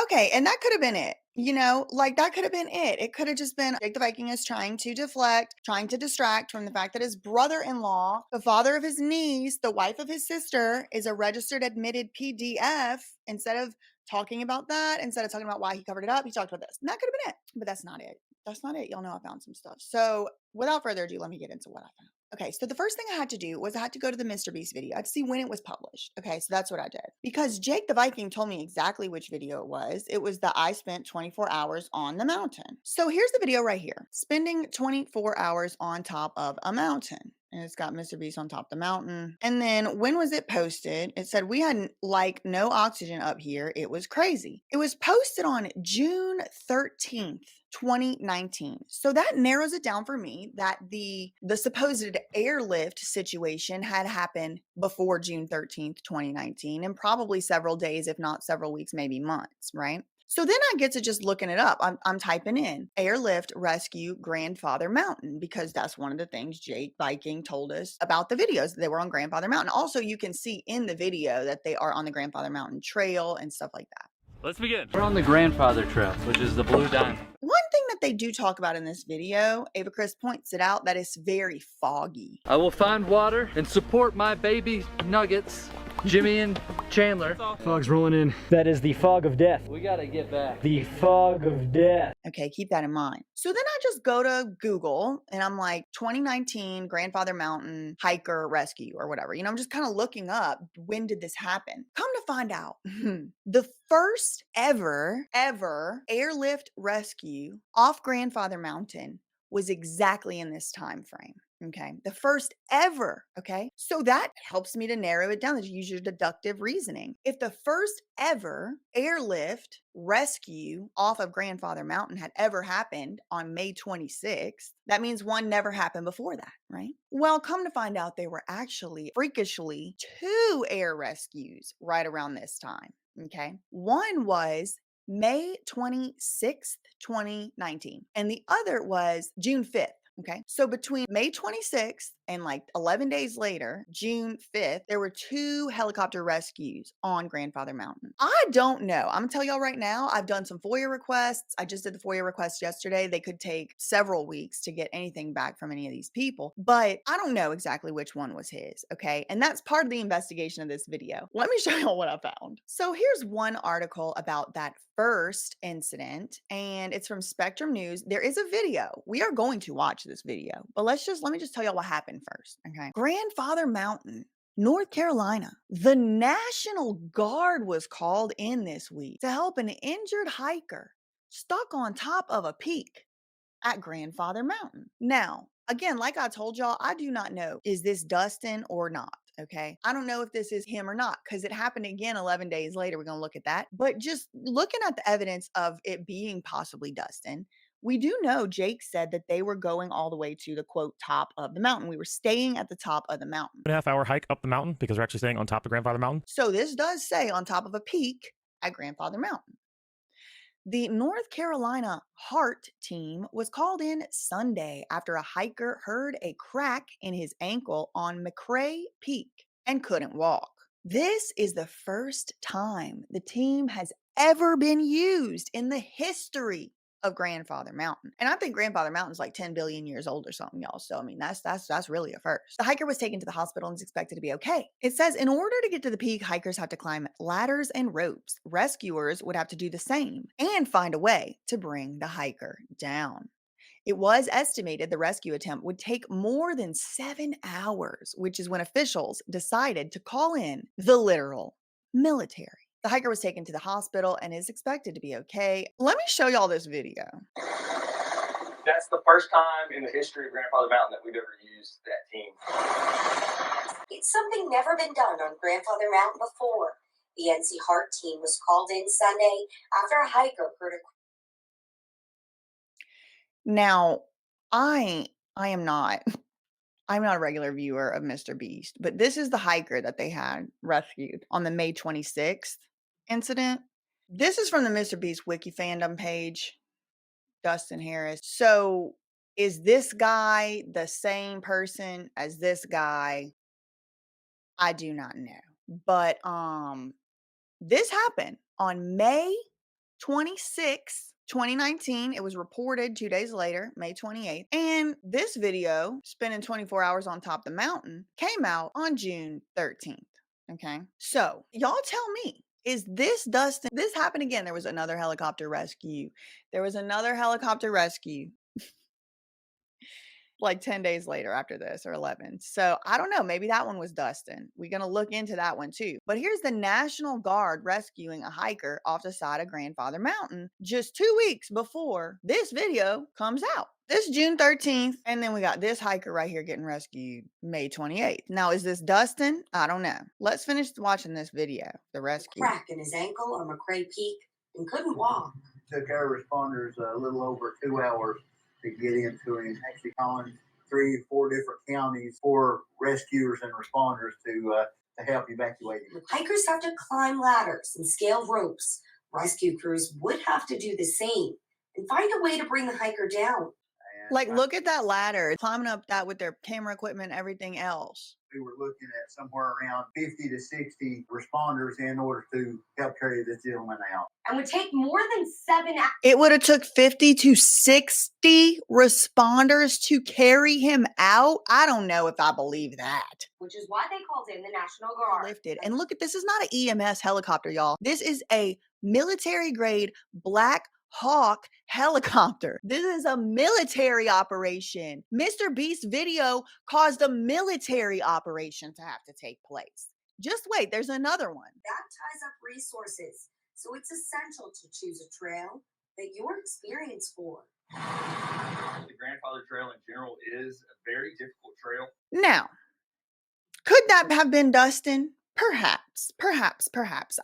Okay, and that could have been it. You know, like that could have been it. It could have just been Jake the Viking is trying to deflect, trying to distract from the fact that his brother-in-law, the father of his niece, the wife of his sister, is a registered admitted PDF. Instead of talking about that, instead of talking about why he covered it up, he talked about this. And that could have been it. But that's not it. That's not it. Y'all know I found some stuff. So without further ado, let me get into what I found. Okay, so the first thing I had to do was I had to go to the MrBeast video. I had to see when it was published. Okay, so that's what I did. Because Jake the Viking told me exactly which video it was. It was the I spent 24 hours on the mountain. So here's the video right here. Spending 24 hours on top of a mountain. And it's got MrBeast on top of the mountain. And then when was it posted? It said we had like no oxygen up here. It was crazy. It was posted on June 13th. 2019. So that narrows it down for me that the supposed airlift situation had happened before June 13th, 2019, and probably several days, if not several weeks, maybe months, right? So then I get to just looking it up. I'm typing in airlift rescue Grandfather Mountain because that's one of the things Jake Viking told us about the videos. They were on Grandfather Mountain. Also, you can see in the video that they are on the Grandfather Mountain Trail and stuff like that. Let's begin. We're on the Grandfather Trail, which is the Blue Diamond. One thing that they do talk about in this video, Ava Chris points it out, that it's very foggy. I will find water and support my baby nuggets, Jimmy and Chandler. Fog's rolling in. That is the fog of death. We gotta get back. The fog of death. Okay, keep that in mind. So then I just go to Google and I'm like 2019 Grandfather Mountain hiker rescue or whatever. You know, I'm just kind of looking up when did this happen? Come to find out, the first ever airlift rescue off Grandfather Mountain was exactly in this time frame. Okay, the first ever. Okay, so that helps me to narrow it down. That you use your deductive reasoning. If the first ever airlift rescue off of Grandfather Mountain had ever happened on May 26th, that means one never happened before that, right? Well, come to find out, there were actually freakishly 2 air rescues right around this time. Okay, one was May 26th, 2019, and the other was June 5th. Okay, so between May 26th and like 11 days later, June 5th, there were 2 helicopter rescues on Grandfather Mountain. I don't know. I'm gonna tell y'all right now, I've done some FOIA requests. I just did the FOIA request yesterday. They could take several weeks to get anything back from any of these people, but I don't know exactly which one was his. Okay, and that's part of the investigation of this video. Let me show y'all what I found. So here's one article about that first incident, and it's from Spectrum News. There is a video. We are going to watch this video, but let me just tell y'all what happened first. Okay, Grandfather Mountain, North Carolina. The National Guard was called in this week to help an injured hiker stuck on top of a peak at Grandfather Mountain. Now, again, like I told y'all, I do not know, is this Dustin or not? Okay, I don't know if this is him or not because it happened again 11 days later. We're going to look at that. But just looking at the evidence of it being possibly Dustin, we do know Jake said that they were going all the way to the quote top of the mountain. We were staying at the top of the mountain. 2.5 hour hike up the mountain because we're actually staying on top of Grandfather Mountain. So this does say on top of a peak at Grandfather Mountain. The North Carolina Heart team was called in Sunday after a hiker heard a crack in his ankle on McCrae Peak and couldn't walk. This is the first time the team has ever been used in the history of Grandfather Mountain. And I think Grandfather Mountain's like 10 billion years old or something, y'all. So, I mean, that's really a first. The hiker was taken to the hospital and is expected to be okay. It says in order to get to the peak, hikers have to climb ladders and ropes. Rescuers would have to do the same and find a way to bring the hiker down. It was estimated the rescue attempt would take more than 7 hours, which is when officials decided to call in the literal military. The hiker was taken to the hospital and is expected to be okay. Let me show y'all this video. That's the first time in the history of Grandfather Mountain that we've ever used that team. It's something never been done on Grandfather Mountain before. The NC Heart team was called in Sunday after a hiker heard a... Now, I'm not a regular viewer of MrBeast, but this is the hiker that they had rescued on the May 26th incident. This is from the MrBeast Wiki fandom page, Dustin Harris. So is this guy the same person as this guy? I do not know. But this happened on May 26th. 2019, it was reported 2 days later, May 28th. And this video, spending 24 hours on top of the mountain, came out on June 13th. Okay. So y'all tell me, is this Dustin? This happened again. There was another helicopter rescue. like 10 days later after this, or 11. So I don't know. Maybe that one was Dustin. We're going to look into that one too. But here's the National Guard rescuing a hiker off the side of Grandfather Mountain just 2 weeks before this video comes out. This June 13th, and then we got this hiker right here getting rescued May 28th. Now, is this Dustin? I don't know. Let's finish watching this video, the rescue. Crack in his ankle on McCrae Peak and couldn't walk. Took our responders a little over 2 hours to get into him. Actually calling 3 or 4 different counties for rescuers and responders to help evacuate him. Hikers have to climb ladders and scale ropes. Rescue crews would have to do the same and find a way to bring the hiker down. Like, look at that ladder, climbing up that with their camera equipment and everything else. We were looking at somewhere around 50 to 60 responders in order to help carry this gentleman out. And would take more than 7 hours. It would have took 50 to 60 responders to carry him out. I don't know if I believe that. Which is why they called in the National Guard. Lifted. And look at this is not an EMS helicopter, y'all. This is a military grade Black Hawk helicopter. This is a military operation. MrBeast's video caused a military operation to have to take place. Just wait, there's another one. That ties up resources, so it's essential to choose a trail that you're experienced for. The Grandfather Trail in general is a very difficult trail. Now, could that have been Dustin? Perhaps.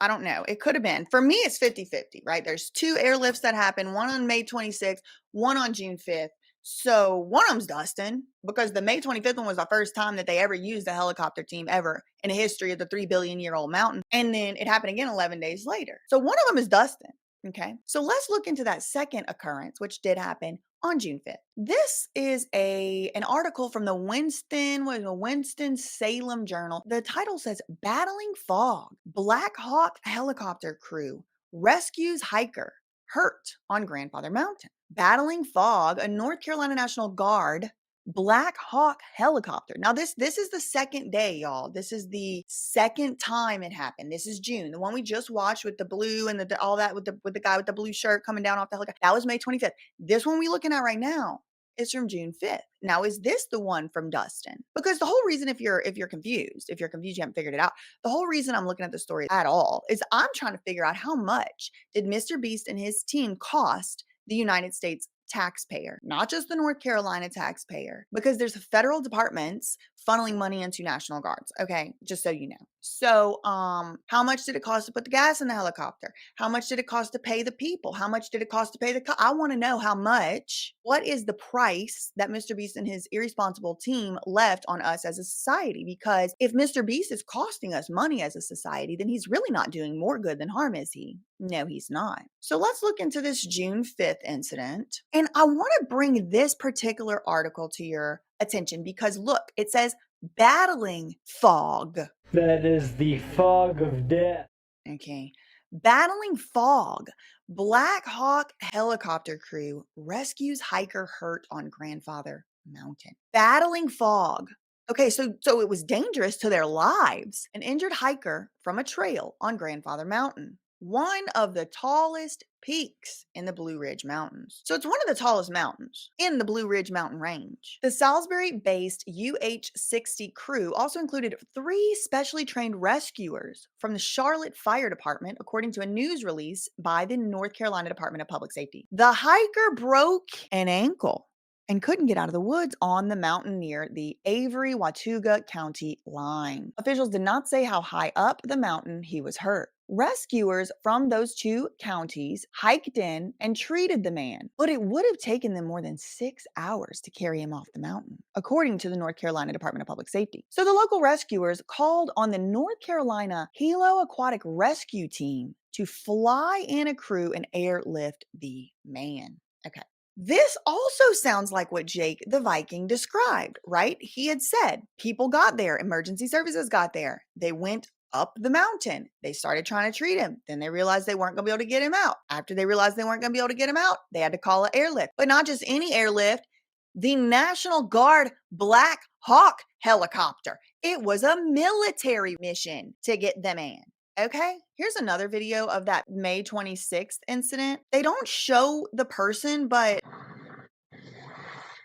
I don't know. It could have been. For me, it's 50-50, right? There's 2 airlifts that happened, one on May 26th, one on June 5th. So one of them's Dustin, because the May 25th one was the first time that they ever used a helicopter team ever in the history of the 3 billion year old mountain. And then it happened again 11 days later. So one of them is Dustin. Okay. So let's look into that second occurrence, which did happen on June 5th. This is an article from the Winston-Salem Journal. The title says, Battling Fog, Black Hawk helicopter crew rescues hiker hurt on Grandfather Mountain. Battling fog, a North Carolina National Guard Black Hawk helicopter. Now this is the second day, y'all. This is the second time it happened. This is June. The one we just watched with the blue and all that with the guy with the blue shirt coming down off the helicopter. That was May 25th. This one we're looking at right now is from June 5th. Now, is this the one from Dustin? Because the whole reason, if you're confused, you haven't figured it out, the whole reason I'm looking at the story at all is I'm trying to figure out how much did MrBeast and his team cost the United States taxpayer, not just the North Carolina taxpayer, because there's federal departments funneling money into National Guards. Okay, just so you know. So, how much did it cost to put the gas in the helicopter? How much did it cost to pay the people? How much did it cost to pay I want to know how much. What is the price that MrBeast and his irresponsible team left on us as a society? Because if MrBeast is costing us money as a society, then he's really not doing more good than harm, is he? No, he's not. So let's look into this June 5th incident. And I want to bring this particular article to your attention because look, it says battling fog. That is the fog of death. Okay. Battling fog. Black Hawk helicopter crew rescues hiker hurt on Grandfather Mountain. Battling fog. Okay, so it was dangerous to their lives. An injured hiker from a trail on Grandfather Mountain, one of the tallest peaks in the Blue Ridge Mountains. So it's one of the tallest mountains in the Blue Ridge Mountain Range. The Salisbury-based UH-60 crew also included 3 specially trained rescuers from the Charlotte Fire Department, according to a news release by the North Carolina Department of Public Safety. The hiker broke an ankle and couldn't get out of the woods on the mountain near the Avery-Watauga County line. Officials did not say how high up the mountain he was hurt. Rescuers from those 2 counties hiked in and treated the man, but it would have taken them more than 6 hours to carry him off the mountain, according to the North Carolina Department of Public Safety. So the local rescuers called on the North Carolina Hilo Aquatic Rescue Team to fly in a crew and airlift the man. Okay. This also sounds like what Jake the Viking described, right? He had said people got there, emergency services got there. They went up the mountain. They started trying to treat him. Then they realized they weren't going to be able to get him out. After they realized they weren't going to be able to get him out, they had to call an airlift. But not just any airlift, the National Guard Black Hawk helicopter. It was a military mission to get them in. Okay, here's another video of that May 26th incident. They don't show the person, but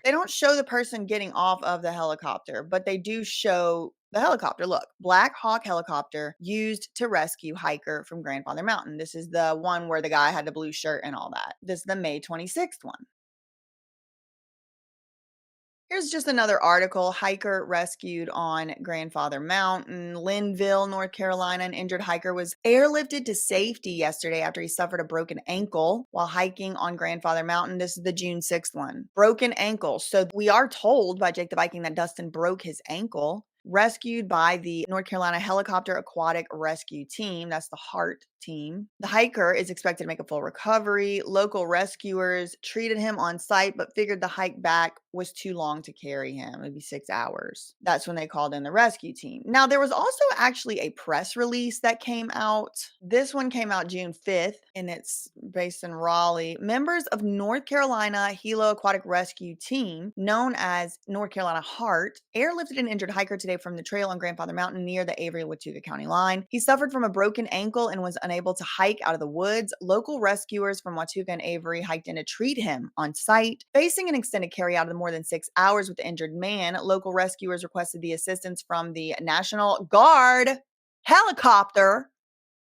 They don't show the person getting off of the helicopter, but they do show the helicopter. Look, Black Hawk helicopter used to rescue hiker from Grandfather Mountain. This is the one where the guy had the blue shirt and all that. This is the May 26th one. Here's just another article. Hiker rescued on Grandfather Mountain. Linville, North Carolina. An injured hiker was airlifted to safety yesterday after he suffered a broken ankle while hiking on Grandfather Mountain. This is the June 6th one. Broken ankle. So we are told by Jake the Viking that Dustin broke his ankle. Rescued by the North Carolina Helicopter Aquatic Rescue Team. That's the HART team. The hiker is expected to make a full recovery. Local rescuers treated him on site, but figured the hike back was too long to carry him. It'd be 6 hours. That's when they called in the rescue team. Now, there was also actually a press release that came out. This one came out June 5th, and it's based in Raleigh. Members of North Carolina Helo Aquatic Rescue Team, known as North Carolina HART, airlifted an injured hiker today from the trail on Grandfather Mountain near the Avery-Watauga County line. He suffered from a broken ankle and was unable to hike out of the woods. Local rescuers from Watauga and Avery hiked in to treat him on site. Facing an extended carry out of more than 6 hours with the injured man, local rescuers requested the assistance from the National Guard helicopter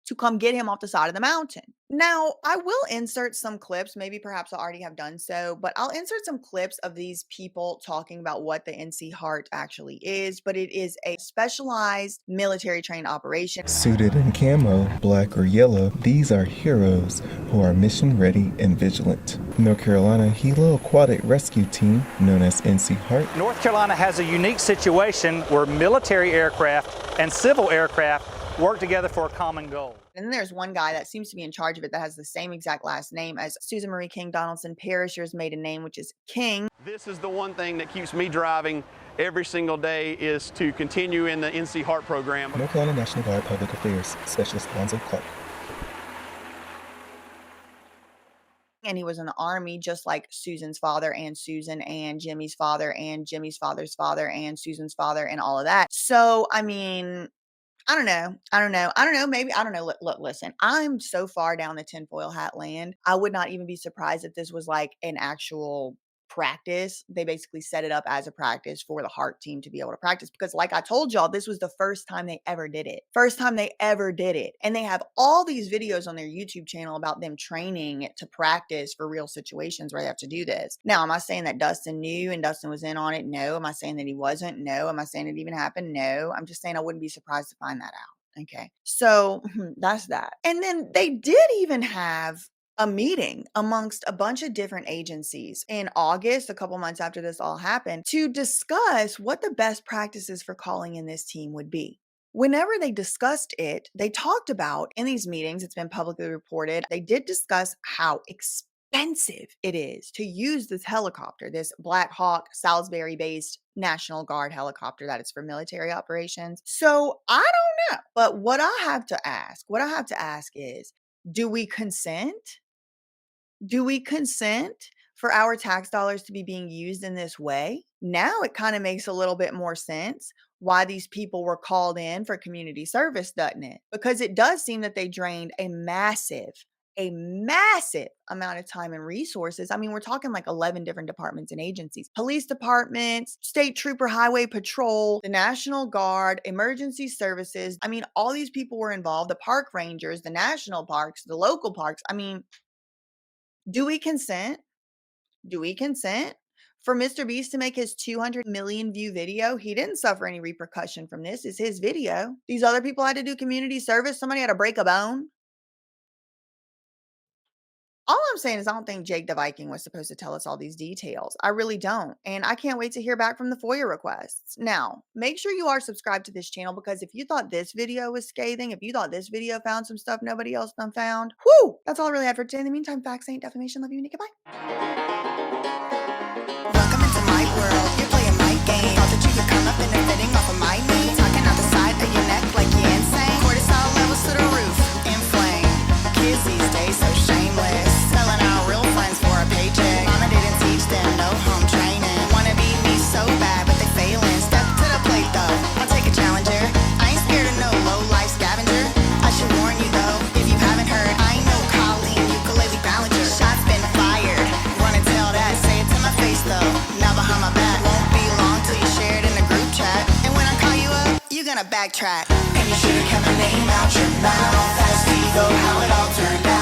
to come get him off the side of the mountain. Now, I will insert some clips, maybe perhaps I already have done so, but I'll insert some clips of these people talking about what the NC HART actually is, but it is a specialized military trained operation. Suited in camo, black or yellow, these are heroes who are mission ready and vigilant. North Carolina Helo Aquatic Rescue Team, known as NC HART. North Carolina has a unique situation where military aircraft and civil aircraft work together for a common goal. And then there's one guy that seems to be in charge of it that has the same exact last name as Susan Marie King Donaldson Perisher's maiden name, which is King. This is the one thing that keeps me driving every single day, is to continue in the NC HART program. North Carolina National Guard Public Affairs Specialist Lonzo Clark. And he was in the Army, just like Susan's father and Susan and Jimmy's father and Jimmy's father's father and Susan's father and all of that. So, I mean, I don't know. Maybe, I don't know. Look, listen, I'm so far down the tinfoil hat land. I would not even be surprised if this was like an actual practice. They basically set it up as a practice for the HART team to be able to practice, because like I told y'all, this was the first time they ever did it. And they have all these videos on their YouTube channel about them training to practice for real situations where they have to do this. Now, am I saying that Dustin knew and Dustin was in on it? No. Am I saying that he wasn't? No. Am I saying it even happened? No. I'm just saying I wouldn't be surprised to find that out. Okay. So that's that. And then they did even have a meeting amongst a bunch of different agencies in August, a couple months after this all happened, to discuss what the best practices for calling in this team would be. Whenever they discussed it, they talked about in these meetings, it's been publicly reported, they did discuss how expensive it is to use this helicopter, this Black Hawk Salisbury-based National Guard helicopter that is for military operations. So I don't know, but what I have to ask is, do we consent? Do we consent for our tax dollars to be being used in this way? Now it kind of makes a little bit more sense why these people were called in for community service, doesn't it? Because it does seem that they drained a massive amount of time and resources. I mean, we're talking like 11 different departments and agencies, police departments, state trooper, highway patrol, the National Guard, emergency services. I mean, all these people were involved, the park rangers, the national parks, the local parks. I mean, do we consent? For MrBeast to make his 200 million view video? He didn't suffer any repercussion from this. It's his video. These other people had to do community service. Somebody had to break a bone. All I'm saying is I don't think Jake the Viking was supposed to tell us all these details. I really don't. And I can't wait to hear back from the FOIA requests. Now, make sure you are subscribed to this channel, because if you thought this video was scathing, if you thought this video found some stuff nobody else done found, whoo, that's all I really had for today. In the meantime, facts ain't defamation. Love you and goodbye. Welcome into my world. You're playing my game. Thought that you could come up and they're fitting off of my knee. Talking out the side of your neck like you're insane. Cortisol levels to the roof. Inflame. Kids these days so shameless. Selling out real friends for a paycheck. Mama didn't teach them no home training. Wanna be me so bad, but they failing. Step to the plate though. I'll take a challenger. I ain't scared of no low life scavenger. I should warn you though, if you haven't heard, I know Colleen ukulele Ballinger. Shots been fired. Running to gonna backtrack. And you should've kept my name out your mouth. Fast Vivo, how it all turned out.